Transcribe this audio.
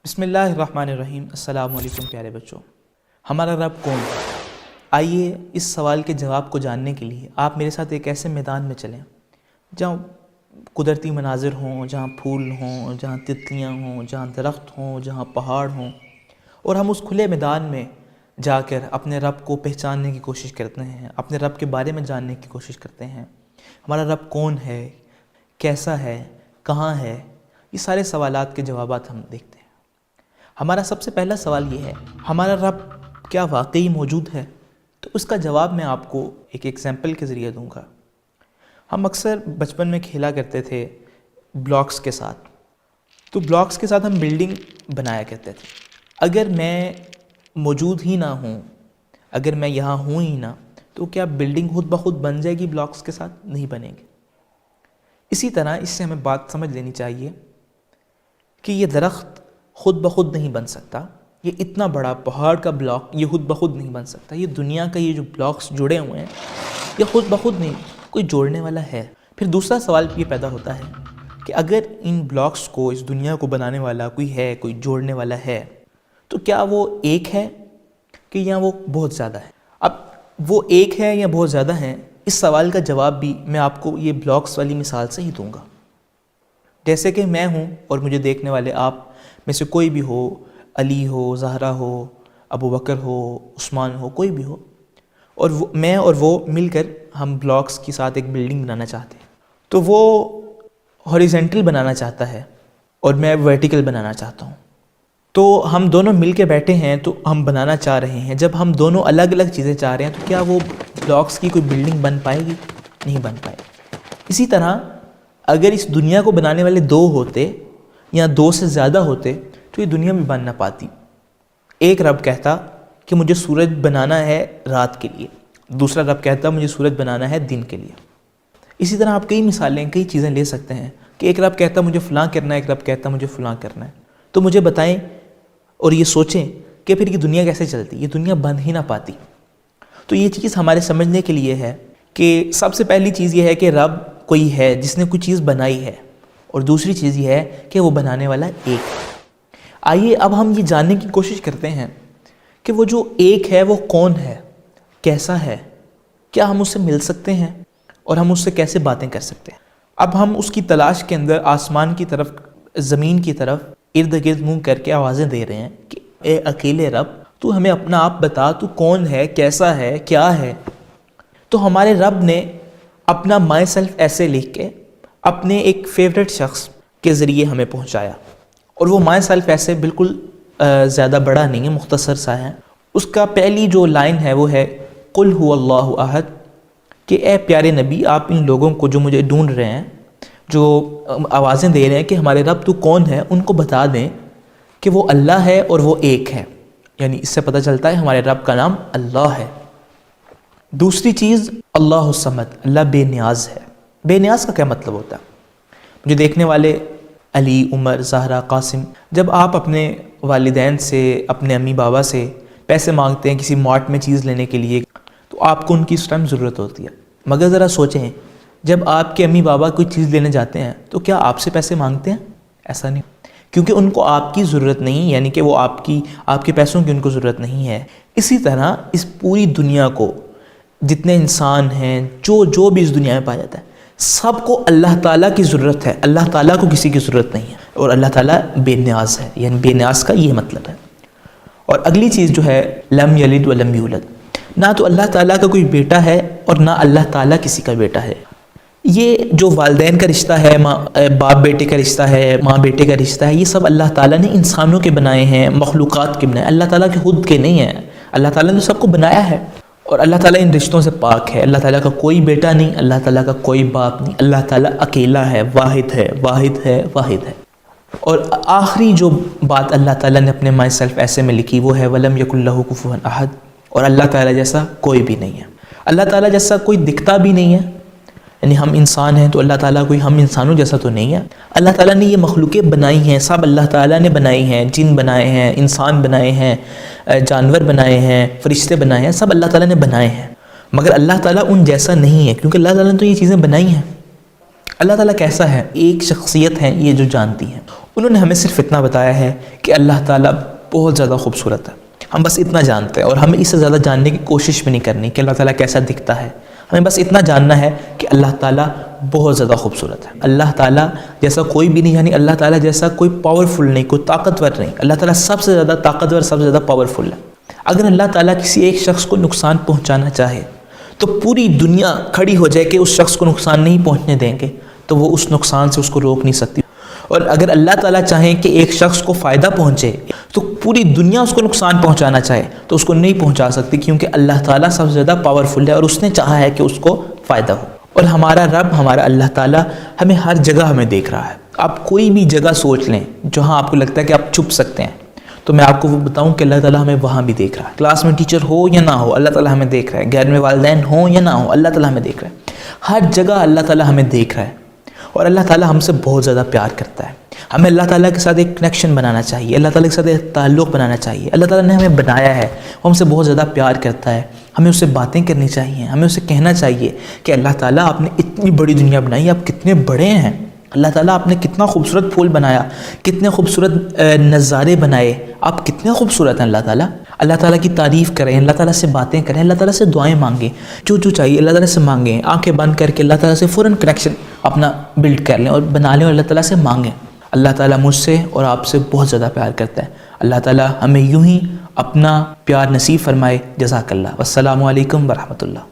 بسم اللہ الرحمن الرحیم۔ السلام علیکم پیارے بچوں، ہمارا رب کون ہے؟ آئیے اس سوال کے جواب کو جاننے کے لیے آپ میرے ساتھ ایک ایسے میدان میں چلیں جہاں قدرتی مناظر ہوں، جہاں پھول ہوں، جہاں تتلیاں ہوں، جہاں درخت ہوں، جہاں پہاڑ ہوں، اور ہم اس کھلے میدان میں جا کر اپنے رب کو پہچاننے کی کوشش کرتے ہیں، اپنے رب کے بارے میں جاننے کی کوشش کرتے ہیں۔ ہمارا رب کون ہے، کیسا ہے، کہاں ہے، یہ سارے سوالات کے جوابات ہم دیکھتے ہیں۔ ہمارا سب سے پہلا سوال یہ ہے، ہمارا رب کیا واقعی موجود ہے؟ تو اس کا جواب میں آپ کو ایک ایگزامپل کے ذریعے دوں گا۔ ہم اکثر بچپن میں کھیلا کرتے تھے بلاکس کے ساتھ، تو بلاکس کے ساتھ ہم بلڈنگ بنایا کرتے تھے۔ اگر میں موجود ہی نہ ہوں، اگر میں یہاں ہوں ہی نہ، تو کیا بلڈنگ خود بخود بن جائے گی؟ بلاکس کے ساتھ نہیں بنے گی۔ اسی طرح اس سے ہمیں بات سمجھ لینی چاہیے کہ یہ درخت خود بخود نہیں بن سکتا، یہ اتنا بڑا پہاڑ کا بلاک یہ خود بخود نہیں بن سکتا، یہ دنیا کا یہ جو بلاکس جڑے ہوئے ہیں یہ خود بخود نہیں، کوئی جوڑنے والا ہے۔ پھر دوسرا سوال یہ پیدا ہوتا ہے کہ اگر ان بلاکس کو، اس دنیا کو بنانے والا کوئی ہے، کوئی جوڑنے والا ہے، تو کیا وہ ایک ہے کہ یا وہ بہت زیادہ ہے؟ اب وہ ایک ہے یا بہت زیادہ ہیں، اس سوال کا جواب بھی میں آپ کو یہ بلاکس والی مثال سے ہی دوں گا۔ جیسے کہ میں ہوں اور مجھے دیکھنے والے آپ میں سے کوئی بھی ہو، علی ہو، زہرا ہو، ابو بکر ہو، عثمان ہو، کوئی بھی ہو، اور میں اور وہ مل کر ہم بلاکس کے ساتھ ایک بلڈنگ بنانا چاہتے ہیں، تو وہ ہاریزونٹل بنانا چاہتا ہے اور میں ورٹیکل بنانا چاہتا ہوں۔ تو ہم دونوں مل کے بیٹھے ہیں، تو ہم بنانا چاہ رہے ہیں۔ جب ہم دونوں الگ الگ چیزیں چاہ رہے ہیں تو کیا وہ بلاکس کی کوئی بلڈنگ بن پائے گی؟ نہیں بن پائے گی۔ اسی طرح اگر اس دنیا کو بنانے والے دو ہوتے یا دو سے زیادہ ہوتے تو یہ دنیا بھی بن نہ پاتی۔ ایک رب کہتا کہ مجھے سورج بنانا ہے رات کے لیے، دوسرا رب کہتا مجھے سورج بنانا ہے دن کے لیے۔ اسی طرح آپ کئی مثالیں، کئی چیزیں لے سکتے ہیں کہ ایک رب کہتا مجھے فلاں کرنا ہے، ایک رب کہتا مجھے فلاں کرنا ہے۔ تو مجھے بتائیں اور یہ سوچیں کہ پھر یہ دنیا کیسے چلتی؟ یہ دنیا بن ہی نہ پاتی۔ تو یہ چیز ہمارے سمجھنے کے لیے ہے کہ سب سے پہلی چیز یہ ہے کہ رب کوئی ہے جس نے کوئی چیز بنائی ہے، اور دوسری چیز یہ ہے کہ وہ بنانے والا ایک ہے۔ آئیے اب ہم یہ جاننے کی کوشش کرتے ہیں کہ وہ جو ایک ہے وہ کون ہے، کیسا ہے، کیا ہم اس سے مل سکتے ہیں اور ہم اس سے کیسے باتیں کر سکتے ہیں۔ اب ہم اس کی تلاش کے اندر آسمان کی طرف، زمین کی طرف ارد گرد منہ کر کے آوازیں دے رہے ہیں کہ اے اکیلے رب، تو ہمیں اپنا آپ بتا، تو کون ہے، کیسا ہے، کیا ہے۔ تو ہمارے رب نے اپنا مائی سیلف ایسے لکھ کے اپنے ایک فیوریٹ شخص کے ذریعے ہمیں پہنچایا، اور وہ مائی سیلف ایسے بالکل زیادہ بڑا نہیں ہے، مختصر سا ہے۔ اس کا پہلی جو لائن ہے وہ ہے قل هو اللہ احد، کہ اے پیارے نبی، آپ ان لوگوں کو جو مجھے ڈھونڈ رہے ہیں، جو آوازیں دے رہے ہیں کہ ہمارے رب تو کون ہے، ان کو بتا دیں کہ وہ اللہ ہے اور وہ ایک ہے۔ یعنی اس سے پتہ چلتا ہے ہمارے رب کا نام اللہ ہے۔ دوسری چیز اللہ الصمد، اللہ بے نیاز ہے۔ بے نیاز کا کیا مطلب ہوتا ہے؟ مجھے دیکھنے والے علی، عمر، زہرا، قاسم، جب آپ اپنے والدین سے، اپنے امی بابا سے پیسے مانگتے ہیں کسی مارٹ میں چیز لینے کے لیے، تو آپ کو ان کی اس ٹائم ضرورت ہوتی ہے۔ مگر ذرا سوچیں، جب آپ کے امی بابا کوئی چیز لینے جاتے ہیں تو کیا آپ سے پیسے مانگتے ہیں؟ ایسا نہیں، کیونکہ ان کو آپ کی ضرورت نہیں، یعنی کہ وہ آپ کے پیسوں کی ان کو ضرورت نہیں ہے۔ اسی طرح اس پوری دنیا کو، جتنے انسان ہیں، جو بھی اس دنیا میں پایا جاتا ہے، سب کو اللہ تعالیٰ کی ضرورت ہے، اللہ تعالیٰ کو کسی کی ضرورت نہیں ہے، اور اللہ تعالیٰ بے نیاز ہے۔ یعنی بے نیاز کا یہ مطلب ہے۔ اور اگلی چیز جو ہے لم یلد ولم یولد، نہ تو اللہ تعالیٰ کا کوئی بیٹا ہے اور نہ اللہ تعالیٰ کسی کا بیٹا ہے۔ یہ جو والدین کا رشتہ ہے، باپ بیٹے کا رشتہ ہے، ماں بیٹے کا رشتہ ہے، یہ سب اللہ تعالیٰ نے انسانوں کے بنائے ہیں، مخلوقات کے بنائے، اللہ تعالیٰ کے خود کے نہیں ہیں۔ اللہ تعالیٰ نے سب کو بنایا ہے، اور اللہ تعالیٰ ان رشتوں سے پاک ہے۔ اللہ تعالیٰ کا کوئی بیٹا نہیں، اللہ تعالیٰ کا کوئی باپ نہیں، اللہ تعالیٰ اکیلا ہے، واحد ہے، واحد ہے، واحد ہے۔ اور آخری جو بات اللہ تعالیٰ نے اپنے مائی سیلف ایسے میں لکھی وہ ہے وَلَمْ يَكُنْ لَهُ كُفُوًا أَحَدٌ، اور اللہ تعالیٰ جیسا کوئی بھی نہیں ہے۔ اللہ تعالیٰ جیسا کوئی دکھتا بھی نہیں ہے، یعنی ہم انسان ہیں تو اللہ تعالیٰ کوئی ہم انسانوں جیسا تو نہیں ہے۔ اللہ تعالیٰ نے یہ مخلوقیں بنائی ہیں، سب اللہ تعالیٰ نے بنائی ہیں، جن بنائے ہیں، انسان بنائے ہیں، جانور بنائے ہیں، فرشتے بنائے ہیں، سب اللہ تعالیٰ نے بنائے ہیں۔ مگر اللہ تعالیٰ ان جیسا نہیں ہے، کیونکہ اللہ تعالیٰ نے تو یہ چیزیں بنائی ہیں۔ اللہ تعالیٰ کیسا ہے؟ ایک شخصیت ہے یہ جو جانتی ہیں، انہوں نے ہمیں صرف اتنا بتایا ہے کہ اللہ تعالیٰ بہت زیادہ خوبصورت ہے، ہم بس اتنا جانتے ہیں، اور ہمیں اس سے زیادہ جاننے کی کوشش بھی نہیں کرنی کہ اللہ تعالیٰ کیسا دکھتا ہے، ہمیں بس اتنا جاننا ہے کہ اللہ تعالیٰ بہت زیادہ خوبصورت ہے۔ اللہ تعالیٰ جیسا کوئی بھی نہیں، یعنی اللہ تعالیٰ جیسا کوئی پاورفل نہیں، کوئی طاقتور نہیں، اللہ تعالیٰ سب سے زیادہ طاقتور، سب سے زیادہ پاورفل ہے۔ اگر اللہ تعالیٰ کسی ایک شخص کو نقصان پہنچانا چاہے تو پوری دنیا کھڑی ہو جائے کہ اس شخص کو نقصان نہیں پہنچنے دیں گے، تو وہ اس نقصان سے اس کو روک نہیں سکتی۔ اور اگر اللہ تعالیٰ چاہیں کہ ایک شخص کو فائدہ پہنچے تو پوری دنیا اس کو نقصان پہنچانا چاہے تو اس کو نہیں پہنچا سکتی، کیونکہ اللہ تعالیٰ سب سے زیادہ پاورفل ہے اور اس نے چاہا ہے کہ اس کو فائدہ ہو۔ اور ہمارا رب، ہمارا اللہ تعالیٰ ہمیں ہر جگہ ہمیں دیکھ رہا ہے۔ آپ کوئی بھی جگہ سوچ لیں جہاں آپ کو لگتا ہے کہ آپ چھپ سکتے ہیں، تو میں آپ کو وہ بتاؤں کہ اللہ تعالیٰ ہمیں وہاں بھی دیکھ رہا ہے۔ کلاس میں ٹیچر ہو یا نہ ہو، اللہ تعالیٰ ہمیں دیکھ رہا ہے۔ گھر میں والدین ہوں یا نہ ہوں، اللہ تعالیٰ ہمیں دیکھ رہا ہے۔ ہر جگہ اللہ تعالیٰ ہمیں دیکھ رہا ہے، اور اللہ تعالیٰ ہم سے بہت زیادہ پیار کرتا ہے۔ ہمیں اللہ تعالیٰ کے ساتھ ایک کنیکشن بنانا چاہیے، اللہ تعالیٰ کے ساتھ ایک تعلق بنانا چاہیے۔ اللہ تعالیٰ نے ہمیں بنایا ہے، وہ ہم سے بہت زیادہ پیار کرتا ہے، ہمیں اس سے باتیں کرنی چاہیے، ہمیں اسے کہنا چاہیے کہ اللہ تعالیٰ آپ نے اتنی بڑی دنیا بنائی، آپ کتنے بڑے ہیں۔ اللہ تعالیٰ آپ نے کتنا خوبصورت پھول بنایا، کتنے خوبصورت نظارے بنائے، آپ کتنے خوبصورت ہیں اللہ تعالیٰ۔ اللہ تعالیٰ کی تعریف کریں، اللہ تعالیٰ سے باتیں کریں، اللہ تعالیٰ سے دعائیں مانگیں، جو چاہیے اللہ تعالیٰ سے مانگیں۔ آنکھیں بند کر کے اللہ تعالیٰ سے فوراً کنیکشن اپنا بلڈ کر لیں اور بنا لیں، اور اللہ تعالیٰ سے مانگیں۔ اللہ تعالیٰ مجھ سے اور آپ سے بہت زیادہ پیار کرتا ہے۔ اللہ تعالیٰ ہمیں یوں ہی اپنا پیار نصیب فرمائے۔ جزاک اللہ۔ والسلام علیکم ورحمۃ اللہ۔